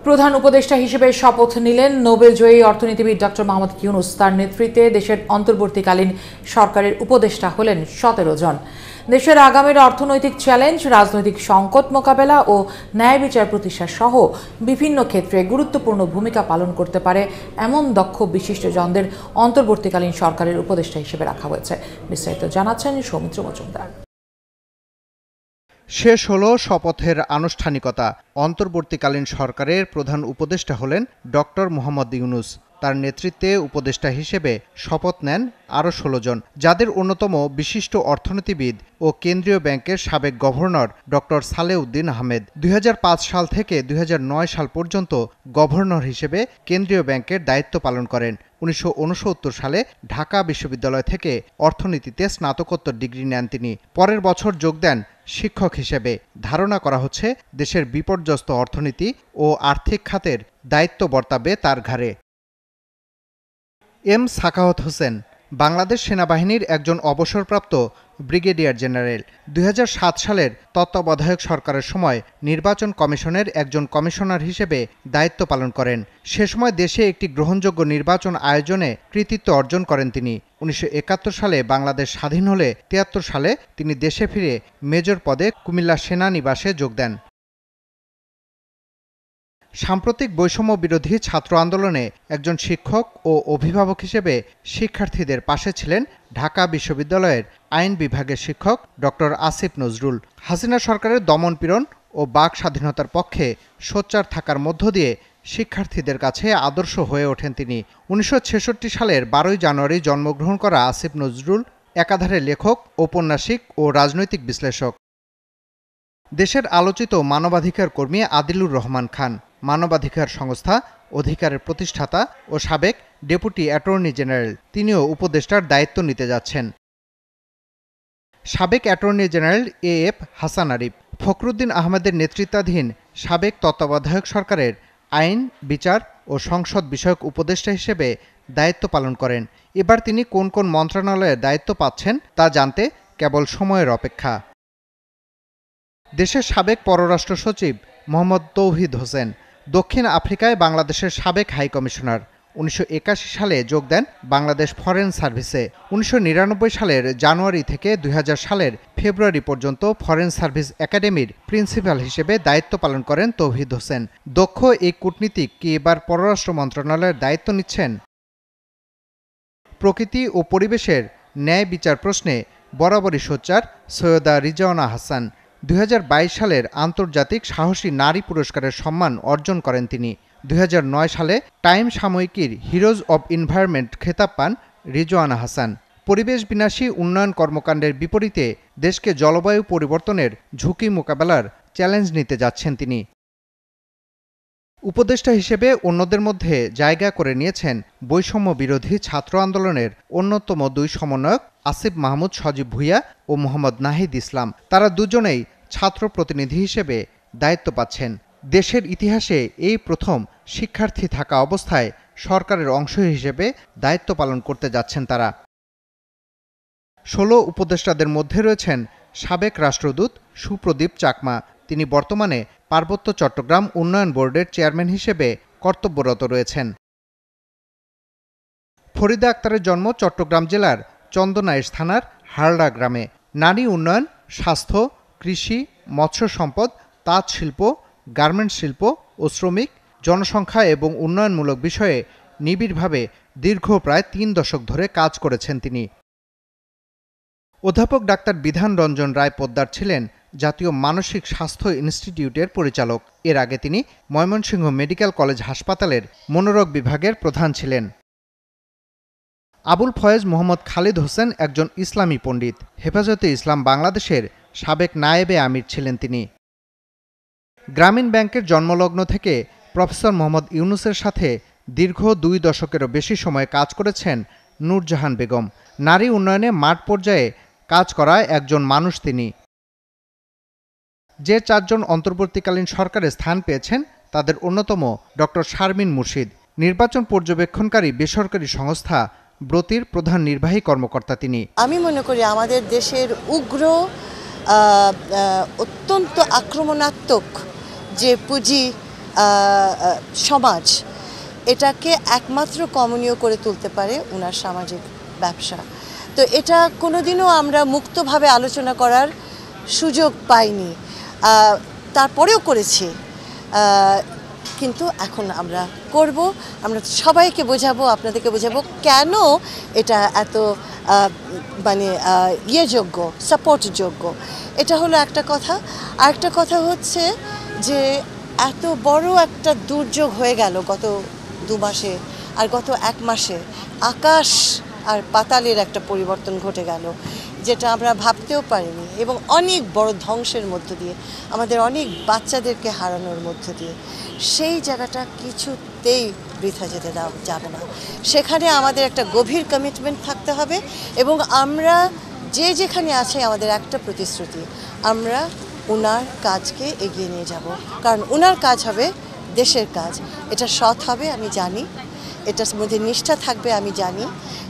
প্রধান উপদেষ্টা হিসেবে শপথ নিলেন নোবেলজয়ী অর্থনীতিবিদ ডক্টর মোহাম্মদ ইউনূস। তার নেতৃত্বে দেশের অন্তর্বর্তীকালীন সরকারের উপদেষ্টা হলেন ১৭ জন। দেশের আগামীর অর্থনৈতিক চ্যালেঞ্জ, রাজনৈতিক সংকট মোকাবেলা ও ন্যায় বিচার প্রতিষ্ঠা সহ বিভিন্ন ক্ষেত্রে গুরুত্বপূর্ণ ভূমিকা পালন করতে পারে এমন দক্ষ বিশিষ্টজনদের অন্তর্বর্তীকালীন সরকারের উপদেষ্টা হিসেবে রাখা হয়েছে। বিস্তারিত জানাচ্ছেন সৌমিত্র মজুমদার। শেষ হলো শপথের আনুষ্ঠানিকতা। অন্তর্বর্তীকালীন সরকারের প্রধান উপদেষ্টা হলেন ডক্টর মোহাম্মদ ইউনূস। তার নেতৃত্বে উপদেষ্টা হিসেবে শপথ নেন আরও ১৬ জন, যাদের অন্যতম বিশিষ্ট অর্থনীতিবিদ ও কেন্দ্রীয় ব্যাংকের সাবেক গভর্নর ডক্টর সালেউদ্দিন আহমেদ। ২০০৫ সাল থেকে ২০০৯ সাল পর্যন্ত গভর্নর হিসেবে কেন্দ্রীয় ব্যাংকের দায়িত্ব পালন করেন। ১৯৬৯ সালে ঢাকা বিশ্ববিদ্যালয় থেকে অর্থনীতিতে স্নাতকোত্তর ডিগ্রি নেন তিনি। পরের বছর যোগ দেন শিক্ষক হিসেবে। ধারণা করা হচ্ছে দেশের বিপর্যস্ত অর্থনীতি ও আর্থিক খাতের দায়িত্ব বর্তাবে তার ঘাড়ে। এম সাখাওয়াত হোসেন বাংলাদেশ সেনাবাহিনীর একজন অবসরপ্রাপ্ত ব্রিগেডিয়ার জেনারেল। ২০০৭ সালের তত্ত্বাবধায়ক সরকারের সময় নির্বাচন কমিশনের একজন কমিশনার হিসেবে দায়িত্ব পালন করেন। সে সময় দেশে একটি গ্রহণযোগ্য নির্বাচন আয়োজনে কৃতিত্ব অর্জন করেন তিনি। ১৯৭১ সালে বাংলাদেশ স্বাধীন হলে ৭৩ সালে তিনি দেশে ফিরে মেজর পদে কুমিল্লা সেনানিবাসে যোগ দেন। সাম্প্রতিক বৈষম্য বিরোধী ছাত্র আন্দোলনে একজন শিক্ষক ও অভিভাবক হিসেবে শিক্ষার্থীদের পাশে ছিলেন ঢাকা বিশ্ববিদ্যালয়ের আইন বিভাগের শিক্ষক ডক্টর আসিফ নজরুল। হাসিনা সরকারের দমনপীড়ন ও বাক স্বাধীনতার পক্ষে সোচ্চার থাকার মধ্য দিয়ে শিক্ষার্থীদের কাছে আদর্শ হয়ে ওঠেন তিনি। ১৯৬৬ সালের ১২ই জানুয়ারি জন্মগ্রহণ করা আসিফ নজরুল একাধারে লেখক, ঔপন্যাসিক ও রাজনৈতিক বিশ্লেষক। দেশের আলোচিত মানবাধিকার কর্মী আদিলুর রহমান খান, মানবাধিকার সংস্থা অধিকারের প্রতিষ্ঠাতা ও সাবেক ডেপুটি অ্যাটর্নি জেনারেল, তিনিও উপদেষ্টার দায়িত্ব নিতে যাচ্ছেন। সাবেক attorney general AF Hasan Arif Fakhruddin আহমেদের নেতৃত্বাধীন সাবেক তত্ত্বাবধায়ক সরকারের আইন, বিচার ও সংসদ বিষয়ক উপদেষ্টা হিসেবে দায়িত্ব পালন করেন। এবার তিনি কোন কোন মন্ত্রণালয়ের দায়িত্ব পাচ্ছেন তা জানতে কেবল সময়ের অপেক্ষা। দেশের সাবেক পররাষ্ট্র সচিব মোহাম্মদ তৌহিদ হোসেন দক্ষিণ আফ্রিকায় বাংলাদেশের সাবেক হাইকমিশনার। ১৯৮১ সালে যোগ দেন বাংলাদেশ ফরেন সার্ভিসে। ১৯৯৯ সালের জানুয়ারি থেকে ২০০০ সালের ফেব্রুয়ারি পর্যন্ত ফরেন সার্ভিস একাডেমির প্রিন্সিপাল হিসেবে দায়িত্ব পালন করেন তৌহিদ হোসেন। দক্ষ এই কূটনীতিক কি এবার পররাষ্ট্র মন্ত্রণালয়ের দায়িত্ব নিচ্ছেন? প্রকৃতি ও পরিবেশের ন্যায় বিচার প্রশ্নে বরাবরই সোচ্চার সৈয়দা রিজওয়ানা হাসান। ২০২২ সালের আন্তর্জাতিক সাহসী নারী পুরস্কারের সম্মান অর্জন করেন তিনি। ২০০৯ সালে টাইম সাময়িকীর হিরোজ অব এনভায়রনমেন্ট খেতাব পান রিজওয়ানা হাসান। পরিবেশ বিনাশী উন্নয়ন কর্মকাণ্ডের বিপরীতে দেশকে জলবায়ু পরিবর্তনের ঝুঁকি মোকাবেলার চ্যালেঞ্জ নিতে যাচ্ছেন তিনি। উপদেষ্টা হিসেবে অন্যদের মধ্যে জায়গা করে নিয়েছেন বৈষম্য বিরোধী ছাত্র আন্দোলনের অন্যতম দুই সমন্বয়ক আসিফ মাহমুদ সজীব ভুঁইয়া ও মোহাম্মদ নাহিদ ইসলাম। তারা দুজনেই ছাত্র প্রতিনিধি হিসেবে দায়িত্ব পাচ্ছেন। দেশের ইতিহাসে এই প্রথম শিক্ষার্থী থাকা অবস্থায় সরকারের অংশ হিসেবে দায়িত্ব পালন করতে যাচ্ছেন তারা। ১৬ উপদেষ্টাদের মধ্যে রয়েছেন সাবেক রাষ্ট্রদূত সুপ্রদীপ চাকমা। তিনি বর্তমানে পার্বত্য চট্টগ্রাম উন্নয়ন বোর্ডের চেয়ারম্যান হিসেবে কর্তব্যরত রয়েছেন। ফরিদা আক্তারের জন্ম চট্টগ্রাম জেলার চন্দনাইশ থানার হারড়া গ্রামে। নারী উন্নয়ন, স্বাস্থ্য, কৃষি, মৎস্য সম্পদ, তাঁত শিল্প, গার্মেন্টস শিল্প ও শ্রমিক, জনসংখ্যা এবং উন্নয়নমূলক বিষয়ে নিবিড়ভাবে দীর্ঘ প্রায় ৩ দশক ধরে কাজ করেছেন তিনি। অধ্যাপক ডাক্তার বিধান রঞ্জন রায় পোদ্দার ছিলেন জাতীয় মানসিক স্বাস্থ্য ইনস্টিটিউটের পরিচালক। এর আগে তিনি ময়মনসিংহ মেডিকেল কলেজ হাসপাতালের মনোরোগ বিভাগের প্রধান ছিলেন। আবুল ফয়েজ মোহাম্মদ খালিদ হোসেন একজন ইসলামী পণ্ডিত। হেফাজতে ইসলাম বাংলাদেশের সাবেক নায়েবে আমির ছিলেন তিনি। গ্রামীণ ব্যাংকের জন্মলগ্ন থেকে প্রফেসর মোহাম্মদ ইউনূসের সাথে দীর্ঘ ২ দশকেরও বেশি সময় কাজ করেছেন নূরজাহান বেগম। নারী উন্নয়নে মাঠ পর্যায়ে কাজ করা একজন মানুষ তিনি। যে ৪ জন অন্তর্বর্তীকালীন সরকারে স্থান পেয়েছেন তাদের অন্যতম ডক্টর শারমিন মুর্শিদ, নির্বাচন পর্যবেক্ষণকারী বেসরকারি সংস্থা ব্রতির প্রধান নির্বাহী কর্মকর্তা তিনি। আমি মনে করি আমাদের দেশের উগ্র অত্যন্ত আক্রমণাত্মক যে পুঁজি সমাজ, এটাকে একমাত্র কমনীয় করে তুলতে পারে ওনার সামাজিক ব্যবসা। তো এটা কোনোদিনও আমরা মুক্তভাবে আলোচনা করার সুযোগ পাইনি, তারপরেও করেছি, কিন্তু এখন আমরা করব। আমরা সবাইকে বোঝাবো, আপনাদেরকে বোঝাবো কেন এটা এত মানে যোগ্য, সাপোর্টযোগ্য। এটা হলো একটা কথা। আরেকটা কথা হচ্ছে যে এত বড় একটা দুর্যোগ হয়ে গেল গত 2 মাসে, আর গত 1 মাসে আকাশ আর পাতালের একটা পরিবর্তন ঘটে গেল, যেটা আমরা ভাবতেও পারিনি, এবং অনেক বড় ধ্বংসের মধ্য দিয়ে, আমাদের অনেক বাচ্চাদেরকে হারানোর মধ্য দিয়ে। সেই জায়গাটা কিছুতেই বৃথা যেতে দেওয়া যাবে না। সেখানে আমাদের একটা গভীর কমিটমেন্ট থাকতে হবে, এবং আমরা যেখানে আছে আমাদের একটা প্রতিশ্রুতি, আমরা ওনার কাজকে এগিয়ে নিয়ে যাব। কারণ ওনার কাজ হবে দেশের কাজ। এটা সৎ হবে আমি জানি, এটার মধ্যে নিষ্ঠা থাকবে আমি জানি,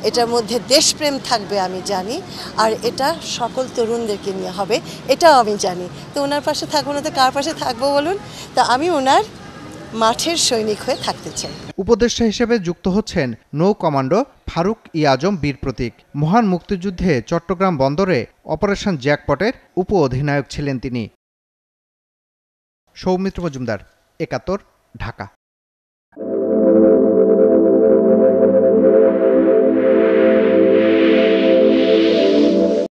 এটার মধ্যে দেশপ্রেম থাকবে আমি জানি, আর এটা সকল তরুণদেরকে নিয়ে হবে এটাও আমি জানি। তো ওনার পাশে থাকবো না তো কার পাশে থাকবো বলুন? তা আমি ওনার মাঠের সৈনিক হয়ে থাকতে চাই। উপদেষ্টা হিসেবে যুক্ত হচ্ছেন নৌ কমান্ডো ফারুক আজম বীর প্রতীক। মহান মুক্তিযুদ্ধে চট্টগ্রাম বন্দরে অপারেশন জ্যাকপটের উপ অধিনায়ক ছিলেন তিনি। সৌমিত্র মজুমদার, ৭১, ঢাকা।